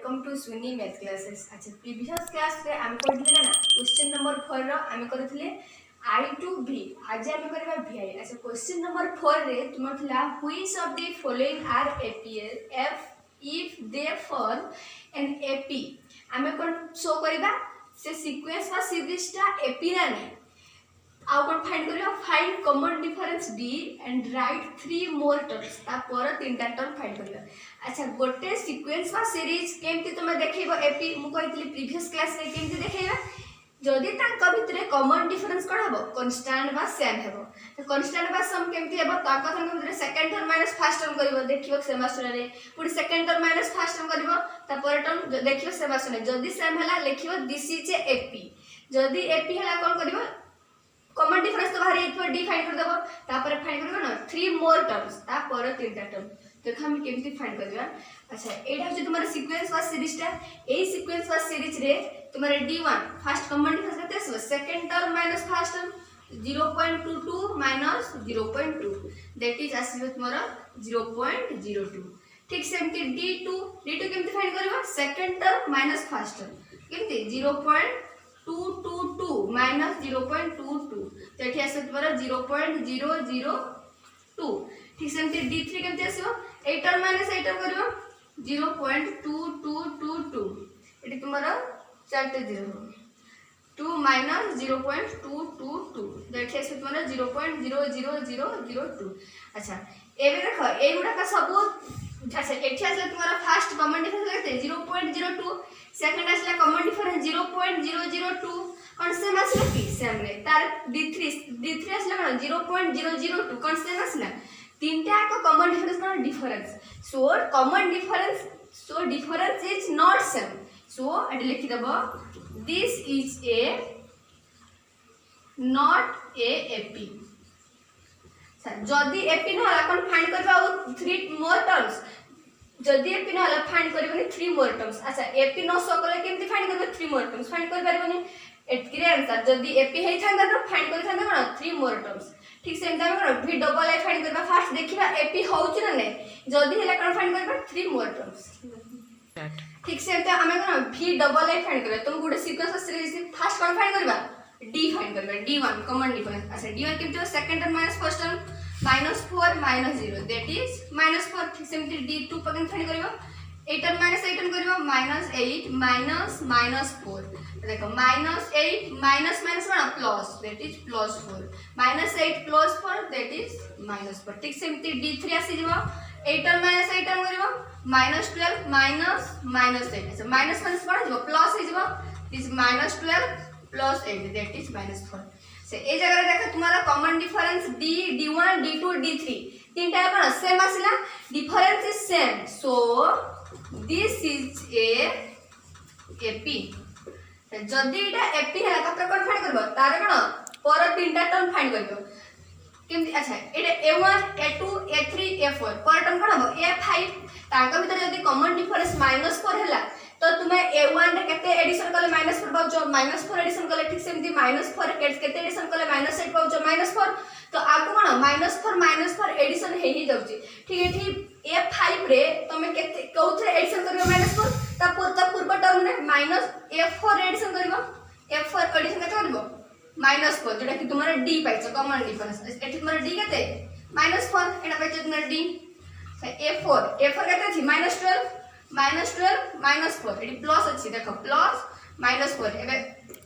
Welcome to सुनी math classes. अच्छा previous class रे हम करथिले ना क्वेश्चन नंबर 4 रो हम करथिले I to V। आज हम करबा VI। अच्छा क्वेश्चन नंबर 4 रे तुमर थिला which of the following are APL if they form an AP। हम कोन शो करबा से सीक्वेंस बा सीरीजटा AP रा नै आउ कोन फाइंड करियो find common difference D and right 3 more terms ता पर तीनटा टर्म फाइंड करियो। अच्छा गोटे सीक्वेंस बा सीरीज केमती तुम देखैबो एपी मु कहितली प्रीवियस क्लास रे केमती देखैबा जदी तांका भितरे कॉमन डिफरेंस कोन हबो कांस्टेंट बा सेम हेबो। तो कांस्टेंट बा सम केमती हेबो तांका संग भितरे second term minus first term करिवो देखिबो सेमेस्टर रे पुडी second term minus first term करिवो ता पर टर्म देखिबो सेमेस्टर रे जदी सेम हला लिखिबो दिस इज एपी जदी एपी हला कोन करिवो कॉमन डिफरेंस तो बाहर इथो डी फाइंड कर देबो तापर फाइंड करबो ना 3 मोर टर्म्स तापर तीनटा टर्म देखो हम केमती फाइंड करबा। अच्छा एटा हो तुम्हारा सीक्वेंस वाइज सीरीजटा ए सीक्वेंस वाइज सीरीज रे तुम्हारे D1 फर्स्ट कॉमन डिफरेंस कते आसबो second term minus first term 0.22 minus 0.2 that is आसीबो तुम्हारा 0.02। ठीक सेमती D2 केमती फाइंड करबा second term minus first term केमती 0.222 माइनस 0.22 तेठी आसे तुम्हारा 0.002। ठीक सेमती D3 केमती आसीबो 8 टर्म माइनस 8 टर्म करबो 0.2222 एटी तुम्हारा चारटे 0 2 माइनस 0.222 दैट इज तुम्हारा 0.00002। अच्छा एबे देखो ए गुडा का सब अच्छा एठी आसले तुम्हारा फर्स्ट कॉमन डिफरेंस लगते 0.02 सेकंड आसला कॉमन डिफरेंस 0.002 कोन सेम आसला की सेम रे तार D3 आसला कोन 0.002 कोन सेम आसला तीनटा को कॉमन डिफरेंस कोन difference so common difference so difference is not same so एट लिखि देबो this is a not a AP. जदी एपी न हला कोन फाइंड करबा 3 मोर टर्म्स जदी एपी न हला फाइंड करबनी 3 मोर टर्म्स। अच्छा एपी न सो करले केमती फाइंड करबा 3 मोर टर्म्स फाइंड कर परबनी एटकी आंसर जदी एपी हेइ थांदा तो फाइंड कर थांदा कोन 3 मोर टर्म्स। ठीक से हम कोन v डबल आई फाइंड करबा फर्स्ट देखिबा एपी होउची ना नै जदी हला कोन फाइंड करबा 3 मोर टर्म्स। ठीक से हम कोन v डबल आई फाइंड करबा तुम गुडे सीक्वेंस सीरीज फर्स्ट कोन फाइंड करबा d फाइंड करबा D1 कॉमन डिफरेंस। अच्छा D1 केमती second term minus first term -4 -0 that is -4। ठीक से D2 पकन फाइंड करबा 8 टर्म माइनस 8 टर्म करबा -8 -4 देखो -8 माइनस माइनस बना plus that is +4 -8 +4 that is -4। ठीक से D3 आसी जबा 8 टर्म माइनस 8 टर्म करबा -12 माइनस -8 अच्छा माइनस माइनस बना जबा प्लस हे जबा इज -12 +8 दैट इज -4। से ए जगह देखो तुम्हारा common difference D D1 D2 D3 तीनटा कोन सेम आसिला difference is same so this is a AP. जदी एटा एपी है त कोन फाइंड करबो तारे कोन पर तीनटा टर्म फाइंड करबो केमती। अच्छा एटा A1 A2 A3 A4 पर टर्म कोन हबो A5 तांका भीतर जदी कॉमन डिफरेंस -4 हैला तो तुमे A1 रे केते एडिशन कले -4 पाउचो -4 एडिशन कले ठीक सेमती -4 केते एडिशन कले -8 पाउचो -4 तो आको कोन -4 एडिशन हे ही जाउची। ठीक है ठीक A5 रे तुमे केते कोथरे एडिशन करबो -4 ता पूर्व टर्म रे -A4 एडिशन करबो A4 एडिशन केते करबो -4 जेटा कि तुम्हारा D पाइछो कॉमन डिफरेंस एठी तुम्हारा D केते -4 एटा पाइछो तुम्हारा D A4 केते छी -12 -4 एटी प्लस अछि देखो प्लस -4 एबे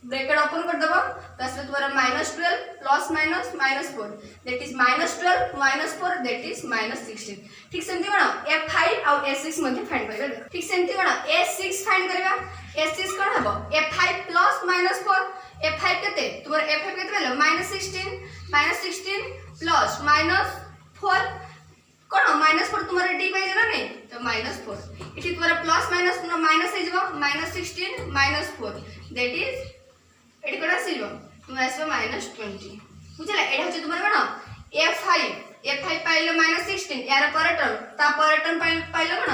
ब्रैकेट ओपन कर दबो तसले तुम्हारा -12 plus minus -4 that is -12 -4 that is -16। ठीक सेमती कोन A5 और A6 मध्ये फाइंड करबा। ठीक सेमती कोन A6 फाइंड करबा A6 कोन हबो A5 प्लस -4 A5 केते तुम्हारा A5 केते भेलो -16 प्लस -4 कोन -4 तुम्हारा D पाइ जरा नै तो -4 इठी तुम्हारा प्लस माइनस माइनस हे जबो -16 -4 दैट इज एटी कोन आसीबो तुम्हारा आसीबो -20 बुझला। एटा होचे तुम्हारा कोन A5 पाइलो -16 यार पर टर्म पाइलो कोन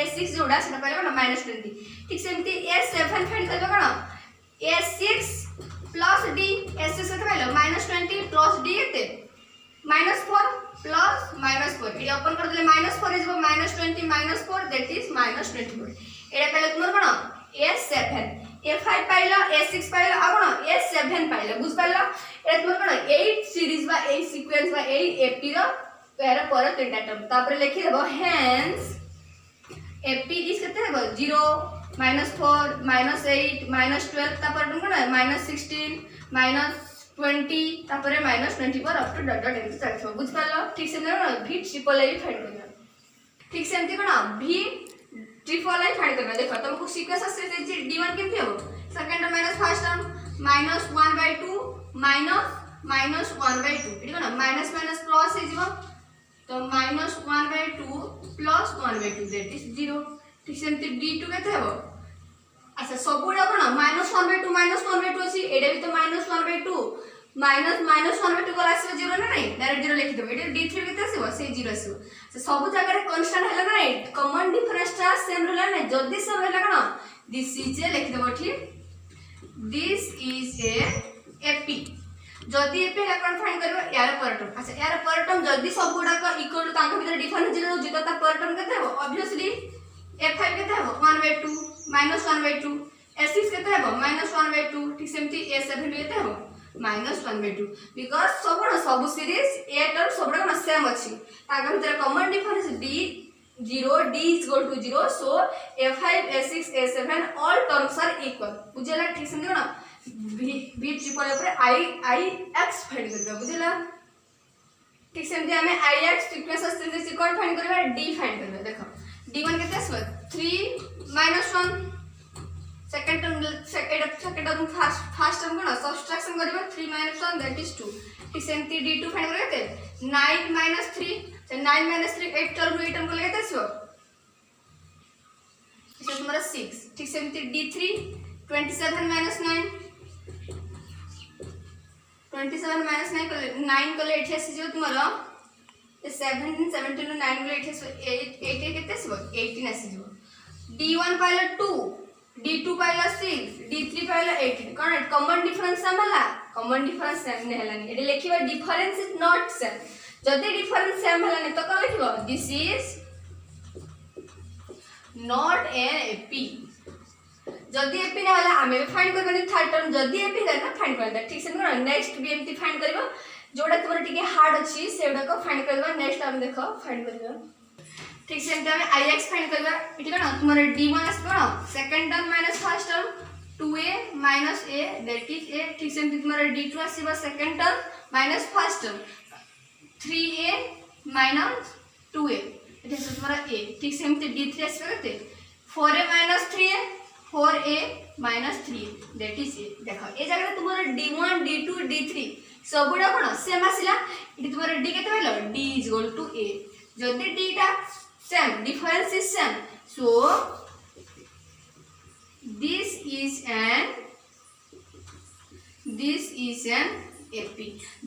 A6 जोडा सेटा पाइलो कोन -20। ठीक सेमती A7 फाइंड करबो कोन A6 प्लस D A6 केते पाइलो -20 प्लस D केते -4 प्लस -4 ये ओपन कर देले -4 इज -20 -4 दैट इज -24 एटा पहले तुमर कोन A7 A5 पाइलो A6 पाइलो आ कोन A7 पाइलो बुझ पाइलो एटा तुमर कोन 8 सीरीज बा 8 सीक्वेंस बा 8 AP रो पैरा पर तीनटा टर्म तापर लिखि देबो हेंस AP इज केते हेबो 0 -4 -8 -12 तापर टर्म कोन -16 -20 तापर -20 पर up to dot dot end चलछो बुझ पाइलो ठीक से ना V ट्रिपल A फाइंड करना ठीक से एमती कोन V ट्रिपल A फाइंड करना देखो तुमको सीक्वेंस आसे D1 केमती हो second term minus first term -1/2 -1/2 एठी कोन माइनस माइनस प्लस हे जीवो तो -1/2 प्लस 1/2 दैट इज 0 ठीक से एमती D2 केते हो अच्छा सबुडा कोन -1/2 -1/2 अछि एडे भी तो -1/2 -1/2 को आसीबो 0 ना नहीं डायरेक्ट 0 लिखि देबो एडे D3 केते आसीबो से 0 आसीबो से सब जगह रे कांस्टेंट हैला ना कॉमन डिफरेंस टा सेम रहला ना जदी सब हैला कोन दिस इज ए लिखि देबो ठीक दिस इज ए AP जदी AP हैला कोन फाइंड करबो यार पर टर्म अच्छा यार पर टर्म जदी सब गुडा को इक्वल टू ताको भीतर डिफरेंस 0 होजी तो ता पर टर्म केते हो ऑब्वियसली A5 केते हो 1/2 -1/2 A6 केते हो -1/2 ठीक सेमती A7 केते हो -1/2 बिकॉज़ सब सीरीज A टर्म सब सेम अछि ताका भीतर common difference D0 D is equal to 0 so A5 A6 A7 all terms are equal बुझला ठीक से ना V ट्रिपल ऊपर I X फाइंड करबा बुझला ठीक से हमें I X सीक्वेंस अस्तित्व से कोड फाइंड करबा D फाइंड करबा देखो D1 केते आसबो 3 -1 सेकंड टर्म फर्स्ट टर्म कोन सब्ट्रैक्शन करबा 3 -1 दैट इज 2 ठीक सेमती D2 फाइंड करबा केते 9 - 3 से 9 - 3 8 टर्म को लेते आसबो इसे तुम्हारा 6 ठीक सेमती D3 27 - 9 27 - 9 को लेते आसी तुम्हारा 17 17 9 को लेते आसबो 8 केते आसबो 18 आसी जो D1 पाइला 2 D2 पाइला 6 D3 पाइला 18 कोन कॉमन डिफरेंस समला कॉमन डिफरेंस सेम ने हलानी एडी लिखिबा डिफरेंस इज नॉट सेम जदी डिफरेंस सेम हलानी तो कोन लिखिबो this is not an AP जदी AP ना हला हमें फाइंड करबनी थर्ड टर्म जदी AP है ना फाइंड करदा ठीक से ना नेक्स्ट भी एमती फाइंड करबो जोडा तोर टिके हार्ड अछि सेडा को फाइंड करबा नेक्स्ट टाइम देखो फाइंड करबा ठीक से हमें IX फाइंड करबा इठी कोन तुम्हारे D1 आसबो second term minus first term 2A - A that is A ठीक से तुम्हारे D2 आसीबा second term minus first term 3A - 2A इठी से तुम्हारा A ठीक से D3 आसीबा केते 4A - 3A 4A - 3A that is A देखो ए जगह तुम्हारे D1 D2 D3 सबुडा कोन सेम आसिला इठी तुम्हारे D केते होइलो D is equal to A जदी D टा same difference is same so this is an AP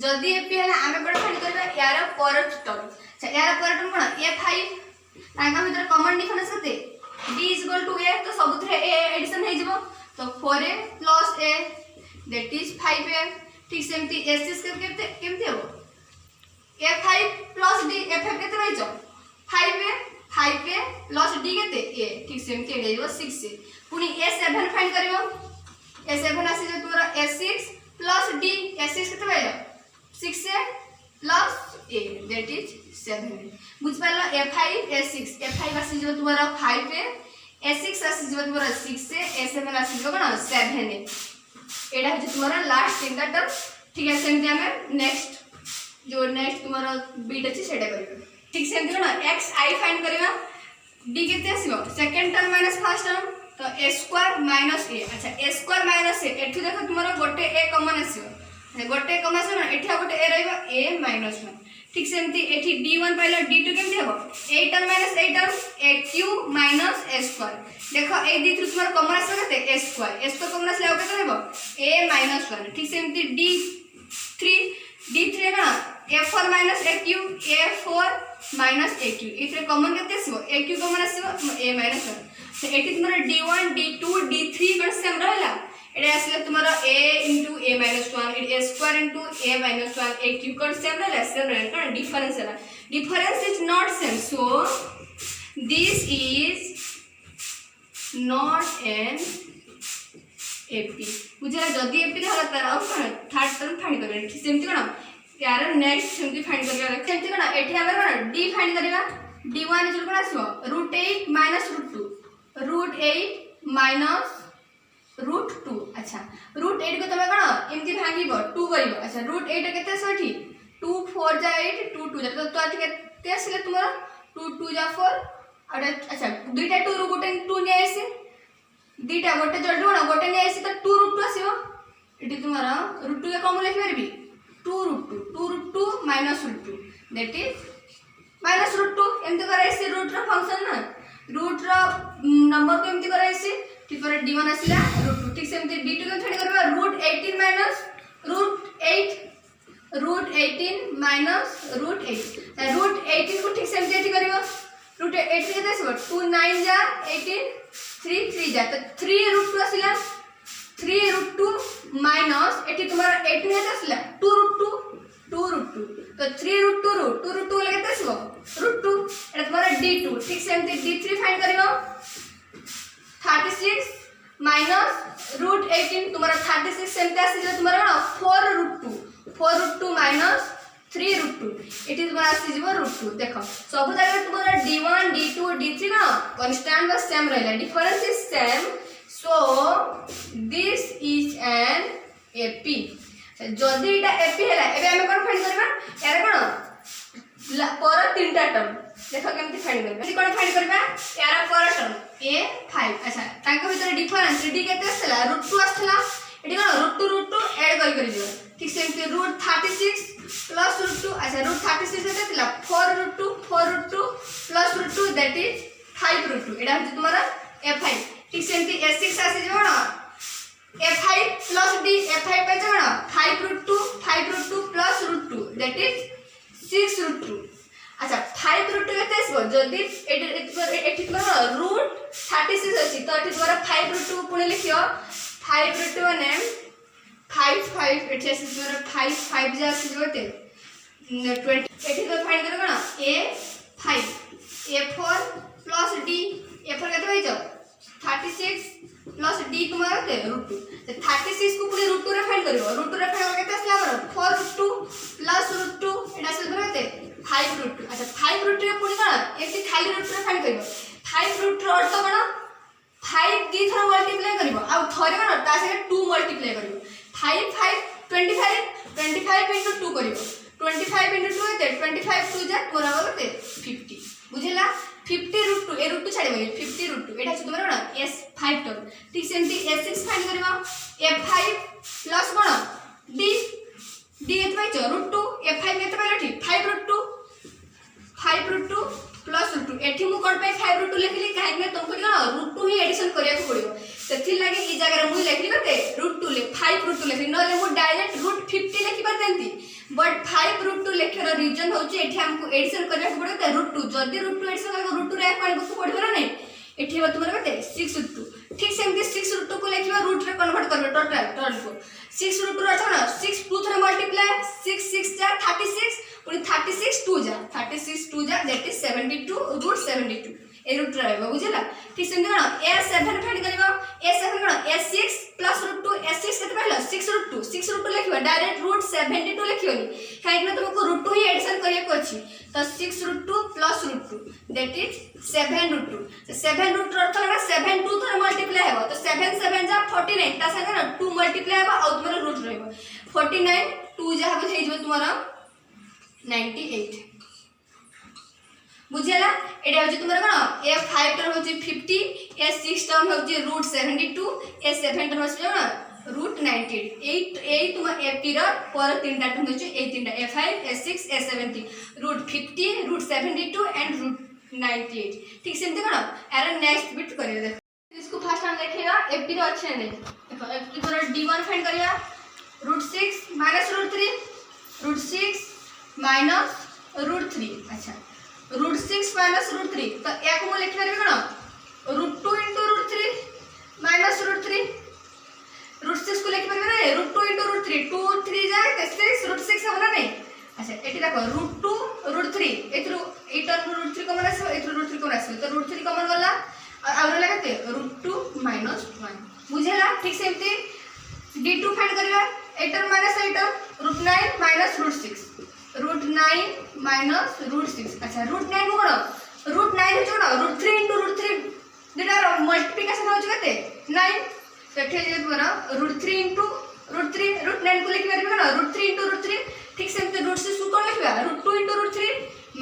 जदी AP है आमे कोन फाइंड करबा यार पर टर्म अच्छा यार पर टर्म कोन A5 ताका भीतर कॉमन डिफरेंस केते D is equal to A तो सबुथरे A एडिशन हे जिवो तो 4A plus A that is 5A ठीक सेमती A6 केमते हो A5 plus D A5 केते रहिजो 5A plus D केते A ठीक सेमती हे जिवो 6A पुनी A7 फाइंड करिवो A7 आसी जे तोरा A6 plus D A6 केते भाइलो 6A plus A that is 7A बुझ पालो A5 A6 A5 आसी जे तोरा 5A A6 आसी जे तोरा 6A A7 आसी जे कोन 7A एडा है तुम्हारा लास्ट तीनटा टर्म ठीक है सेमती हमें नेक्स्ट जो नेक्स्ट तुम्हारा बीट अछि सेटा करियो ठीक सेमती कोन x I फाइंड करिवा d केते आसीबो second term minus first term तो a स्क्वायर माइनस a अच्छा a स्क्वायर माइनस a एठी देखो तुम्हारा गोटे a कॉमन आसीबो गोटे कॉमन आसीबो एठी गोटे a रहइबो a माइनस 1 ठीक सेमती एठी d1 पाइलो d2 केमती हेबो a term minus a term a cube minus a square देखो ए दी थ्रू तुम्हारा कॉमन आसे केते a स्क्वायर s तो कॉमन आसे केते हेबो a माइनस 1 ठीक सेमती d3 ना a4 minus a cube a4 minus a cube इथरे कॉमन केते आसीबो a क्यूब कॉमन आसीबो a माइनस 1 तो एठी तुम्हारा d1 d2 d3 कोन सेम रहला एडे आसीले तुम्हारा a * a minus 1 a square * a minus 1 a cube cone same रहला कोन डिफरेंस है difference is not same so this is not an AP बुझे जदि एपी होला तार आउ कोन थर्ड टर्म फाइंड करबे सेमती कोन यार नेक्स्ट सेमती फाइंड करबा सेमती कोन एठी हमर कोन डी फाइंड करबा d1 इज कोन आसीबो √8 -√2 √8 माइनस √2 अच्छा √8 को तमे कोन एमती भांगीबो 2 करिवो अच्छा √8 केते आसीबो 2 4 जा 8 2 2 जा तो आठ केते आसीले तुमरा 2 2 जा 4 आडे अच्छा दुईटा 2 रो गोटे 2 ने आसी दुईटा गोटे जल्दी कोन गोटे ने आसी तो 2 √2 आसीबो एटी तुमरा √2 के कम लिखि परबी 2 √2 -√2 दैट इज -√2 एमती कराइसी रूट रो फंक्शन ना रूट रो नंबर को एमती कराइसी ठीक पर d1 आसीला √2 ठीक से एमती d2 को छाडी करबा √18 माइनस √8 √18 माइनस √8 √18 को ठीक से एमती एठी करबा √8 केते आसीबो 2 9 जा 18 3 3 जा तो 3 √2 आसीला 3 √2 माइनस एठी तुम्हारा 18 केते आसीला 2 √2 तो 3 √2 लगे आसीबो √2 एटा तुम्हारा d2 ठीक से एमती d3 फाइंड करबो 36 माइनस √18 तुम्हारा 36 सेमते आसी जो तुम्हारा 4 √2 माइनस 3 √2 इट इज तुम्हारा आसी जीवो √2 देखो सब जगह तुम्हारा d1 d2 d3 ना कांस्टेंट बस सेम रहला difference is same so this is an AP जदि इटा एपी हैला एबे हम कोन फाइंड करबा यार कोन पर तीनटा टर्म देखो केमती फाइंड करबा कोन फाइंड करबा यार पर टर्म a5 अच्छा तांको भीतर डिफरेंस d केते आछला √2 आछला एटी कोन √2 ऐड कर दियो ठीक सेमती √36 प्लस √2 अच्छा √36 केते थिला 4 √2 प्लस √2 दैट इज 5 √2 एटा हो तुम्हारा a5 ठीक सेमती a6 आसी जो ना a5 प्लस d a5 पे जो ना 5 √2 प्लस √2 दैट इज 6 √2 अच्छा 5 √2 केते आसबो जदी एठी तुम्हारा √36 अछि तो एठी तुम्हारा 5 √2 पुणे लिखियो 5 √2 माने 5 5 एठी आसी तुम्हारा 5 5 जा आसी जोते 20 एठी तो फाइंड करो ना a5 a4 plus d a4 केते होइजो 36 प्लस d तुम्हारा के √2 तो 36 को पुणे √2 रे फाइंड करियो √2 रे फाइंड केते आसला हमर 4 √2 प्लस √2 एटा आसी तुम्हारा केते 5 √2 अच्छा 5 √2 रे पुणी कोन एती खाली √2 रे फाइंड करियो 5 √2 रो अर्थ कोन 5 दी थर मल्टीप्लाई करियो आ थरे कोन ता से 2 मल्टीप्लाई करियो 5 5 25 * 2 करियो 25 * 2 एते 25 2 जा तोरा होते 50 बुझिला 50 √2 ए √2 छाडे 50 √2 एटा छ तुम्हारा कोन s5 टर्म ठीक सेमती s6 फाइंड करबा f5 प्लस कोन d एत पाइछ √2 f5 केते पाइलो ठीक 5 √2 प्लस √2 एठी मु कोन पे 5 √2 लिखली काहे कि तुमको कोन √2 ही एडिशन करिया को पड़ियो सेथि लागि ई जगह रे मु लिखली करते √2 ले 5 √2 लिखली न ले मु डायरेक्ट √50 लिखि परतेंती बट 5 √2 लेखर रीजन होची एठी हमको एडिशन करिया को पड़ियो √2 जदी √2 एडिशन करबो √2 रे पानी को पड़िबो ना नहीं एठी बा तुमरा कते 6 √2 ठीक सेमती 6 √2 को लिखिबा रूट रे कन्वर्ट करबो टोटल को 6 √2 अच्छा ना 6 2 थरे मल्टीप्लाई 6 6 जा 36 पुनी 36 2 जा 36 2 जा दैट इज 72 √72 ए रूट रहबो बुझला ठीक सेमती ना a7 फाइंड करबो a7 कोन a6 प्लस √2 a6 केते पहला 6 √2 लिखिबा डायरेक्ट √72 लिखियोनी काहे कि तुमको √2 ही एडिशन करिया को अछि तो 6 √2 प्लस √2 दैट इज 7 √2 तो 7 √2 अर्थ लगा 7 2 थरे मल्टीप्लाई हेबो तो 7 7 जा 49 ता संगे 2 मल्टीप्लाई हेबो आ तुमरा रूट रहबो 49 2 जा हेबो हेजबो तुमरा 98 बुझिला एटा होची तुमरा कोन a5 टर्म होची 50 a6 टर्म होची √72 a7 टर्म होची ना √98 8 तुम ap रो पर तीनटा टर्म होची ए तीनटा a5 a6 a7 √50 √72 एंड √98 ठीक सेमते कोन एरो नेक्स्ट बिट करियो देखो इसको फर्स्ट हम देखेगा ap रो अच्छे नहीं देखो ap पर d1 फाइंड करिया √6 -√3 √6 माइनस √3 अच्छा √6 माइनस √3 तो एक मु लिखि परबे कोन √2 * √3 माइनस √3 √6 को लिखि परबे ना √2 * √3 2 3 जा 6 √6 होला नहीं अच्छा एटी देखो √2 √3 एथरो एटा √3 कमन आसो एथरो √3 कमन आसो तो √3 कमन गला आ रहला केते √2 माइनस 1 बुझेला ठीक सेमती d2 फाइंड करबा 8 term minus 8 term √9 minus √6 √9 minus √6 अच्छा √9 को कोन √9 हो कोन √3 * √3 देटा मल्टीप्लिकेशन हो जते 9 सेठे जे तोरा √3 * √3 √9 को लिखि परबे कोन √3 * √3 ठीक सेमती √6 को कोन लिखबा √2 * √3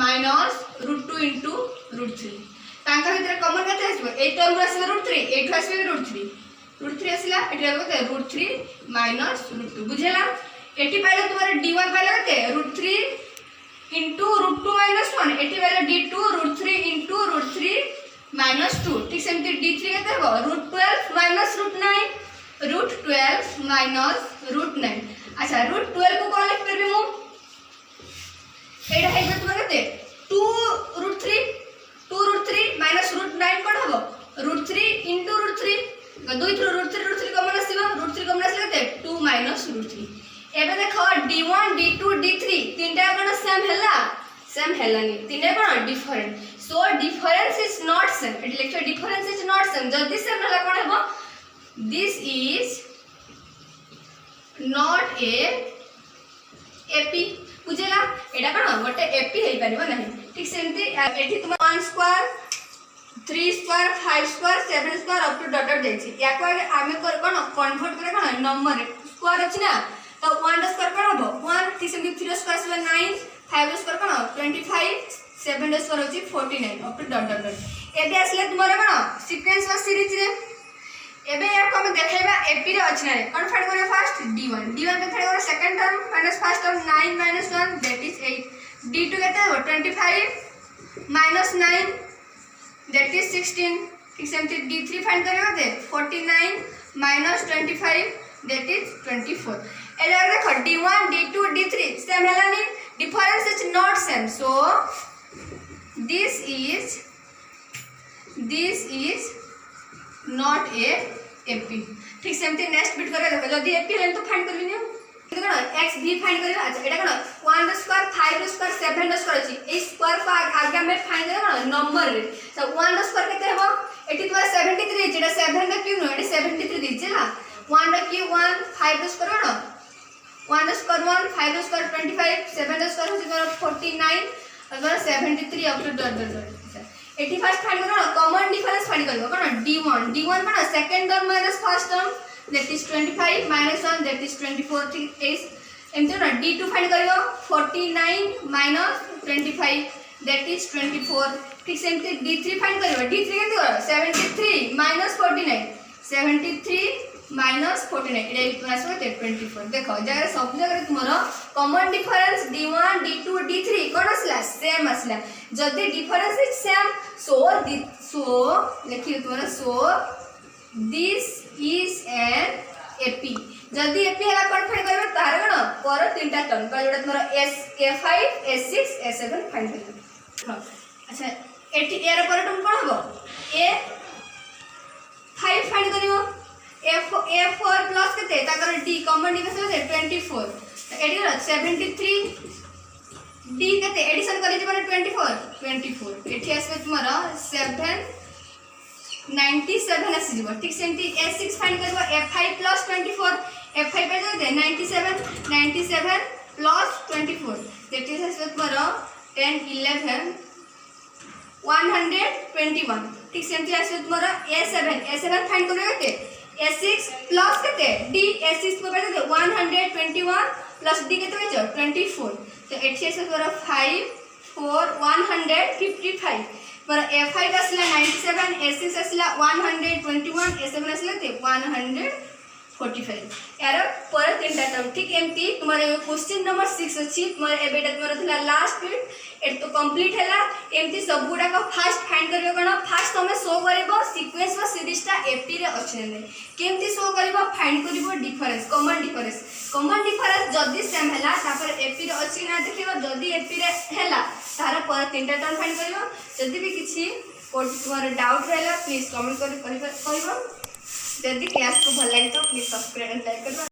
माइनस √2 * √3 तांका भीतर कॉमन केते आसीबो 8 टर्म आसीबो √3 8 आसीबो √3 आसीला एठी आबो केते √3 माइनस √2 बुझेला एठी पाइले तुम्हारे d1 पाइले केते √3 into √2 minus 1 एठी पाइले d2 √3 into √3 minus 2 ठीक सेमती d3 केते हो √12 minus √9 √12 minus √9 अच्छा √12 को कोन लिख परबे मु एटा हे जे तुम्हारे केते 2 √3 minus √9 कोन हबो √3 into √3 दुई थ्रो √3 कॉमन आसीबो √3 कॉमन आसीले केते 2 minus √3 एबे देखो d1 d2 d3 तीनटा कोन सेम हेलानी तीनटा कोन different so difference is not same एटी लेक्चर डिफरेंस इज नॉट सेम जदी सेम हला कोन हेबो this is not a AP बुझेला एटा कोन गोटे एपी हेई परिबो नाही ठीक सेमती एठी तुम 1 square 3 square 5 square 7 square up to dot देछि या को आमे कोन कन्वर्ट करे कोन नंबर स्क्वायर अछि ना तो 1 स्क्वायर कोन हबो 1 ठीक सेमती 3 स्क्वायर से 9 5 स्क्वायर कोन 25 7 स्क्वायर होछि 49 अप टू डॉट एबे आसले तुम्हारे कोन सीक्वेंस वा सीरीज रे एबे या को हम देखाइबा एपी रे अछि ना कोन फाइंड करे फर्स्ट d1 के फाइंड करे second term minus first term 9 minus 1 that is 8 d2 केते हो 25 minus 9 that is 16 ठीक सेमती d3 फाइंड करे होते 49 minus 25 that is 24 एला देखो d1 d2 d3 सेम हेलानी difference is not same so this is not a AP ठीक सेमती नेक्स्ट बिट करे देखो जदी AP हेन तो फाइंड करबी नि कोन x v फाइंड करबा अच्छा एटा कोन 1 स्क्वायर 5 स्क्वायर 7 स्क्वायर अछि ए स्क्वायर को आगे में फाइंड करे कोन नंबर रे तो 1 स्क्वायर केते हेबो एटी तो 73 जेटा 7 का क्यूब नो एटी 73 दिजे ला 1 का क्यूब 1 5 स्क्वायर कोन 1 स्क्वायर 1 5 स्क्वायर 25 7 स्क्वायर होछि तोर 49 अगर 73 up to dot eighty first find करो कॉमन डिफरेंस फाइंड करो कोन d1 cone second term minus first term that is 25 minus 1 that is 24 ठीक इज एमते ना d2 फाइंड करियो 49 minus 25 that is 24 ठीक सेमते d3 find करियो d3 केते करो 73 minus 49 73 minus 49 एटा equal आसो 24 देखो जगह सब जगह तुम्हारा common difference d1 d2 d3 कोन असला सेम असला जदी डिफरेंस इज सेम सो लिखियो तुम्हारा सो दिस इज एन एपी जदी एपी हला कोन फाइंड करबे तार कोन पर तीनटा टर्म का जोटा तुम्हारा s a5 a6 a7 find करबे अच्छा एटी एर पर टर्म कोन हबो a5 फाइंड करियो a4 प्लस केते ताकर d कॉमन डिफरेंस होते 24 तो एडी 73 d केते एडिशन करि जे माने 24 एठी आसे तुम्हारा 7 97 आसी जबो ठीक सेमती a6 फाइंड करबो a5 प्लस 24 a5 पे जोते 97 प्लस 24 दैट इज आसे तुम्हारा 10 11 121 ठीक सेमती आसे तुम्हारा a7 फाइंड करबो केते a6 प्लस केते d a6 को बेटा 121 प्लस d केते बेचो 24 तो एठी से तोरा 5 4 155 पर a5 असला 97 a6 असला 121 a7 असला ते 145 यार पर तीनटा टर्म ठीक एमती तुम्हारे क्वेश्चन नंबर 6 अछि तुम्हारे एबेटा तुम्हारे थला लास्ट बिट एट तो कंप्लीट हैला एमती सब गुडा को फास्ट फाइंड करियो कोन फास्ट हमें शो करबो सीक्वेंस व सीरीजटा एपी रे अछि ने केमती शो करबो फाइंड करबो डिफरेंस कॉमन डिफरेंस जदी सेम हैला तापर एपी रे अछि ना देखिबो जदी एपी रे हैला तार पर तीनटा टर्म फाइंड करियो जदी भी किछि तुम्हारे डाउट रहला प्लीज कमेंट करिबो जदी क्लास को भल लागे तो प्लीज सब्सक्राइब एंड लाइक करबो।